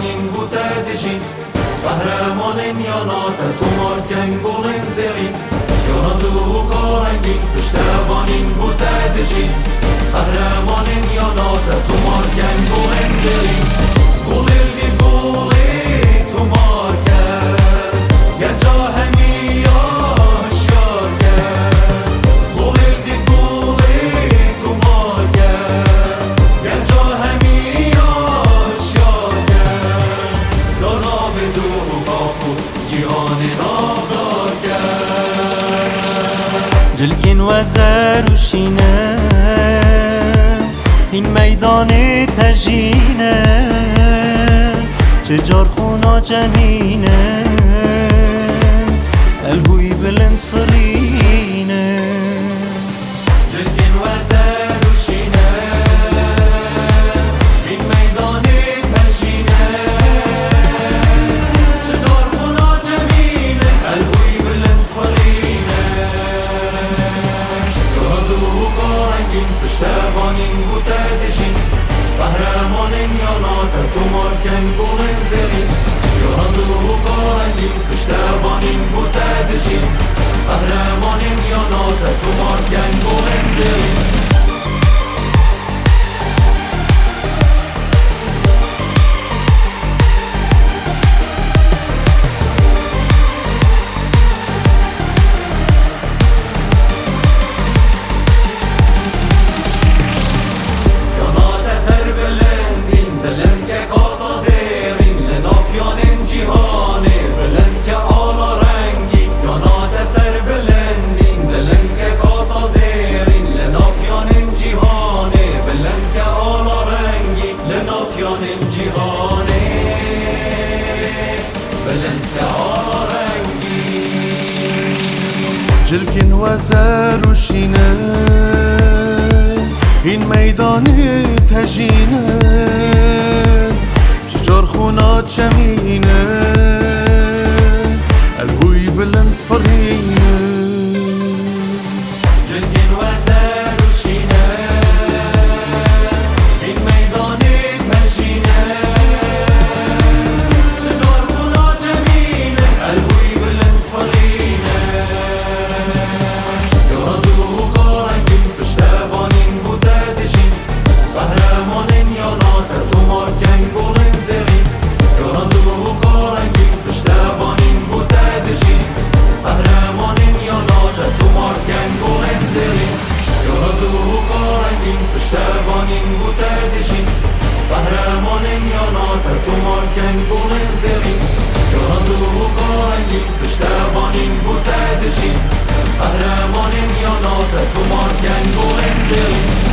پشتوانین بوده دژین قهرمانین یانات تو مارکن گولن زرین یانا دو کارنگین پشتوانین بوده دژین قهرمانین یانات تو مارکن گولن زرین گولل دی گولی تو مارکن یا جا همی آشیار کن گولل دی گولی تو مارکن یا جا همی آشیار کن دانا به دو باخو جهان نابدار کن جلکین و زروشینه این میدان تجینه چه جارخونا جنینه الهوی بلند فرینه جلکین و زروشینه این میدان تجینه چه جارخونا جنینه الهوی بلند فرینه یادو کارنگین پشتوانین بوده دژین قهرمانین یانات تو مارکن گولن زرین یادو کارنگین پشتوانین بوده دژین قهرمانین یانات تو مارکن گولن زرین جلکین و زروشینه این میدان تجینه چجار خونا چمینه الهوی بلند فرینه جلکین و زروشینه این میدان تجینه چجار خونا چمینه الهوی بلند فرینه قهرمانین یانات تو مارکن گولن زرین یادو کارنگین پشتوانین بوده دژین قهرمانین یانات تو مارکن گولن زرین یادو کارنگین پشتوانین بوده دژین قهرمانین یانات تو مارکن گولن زرین یادو کارنگین پشتوانین بوده دژین قهرمانین یانات تو مارکن گولن زرین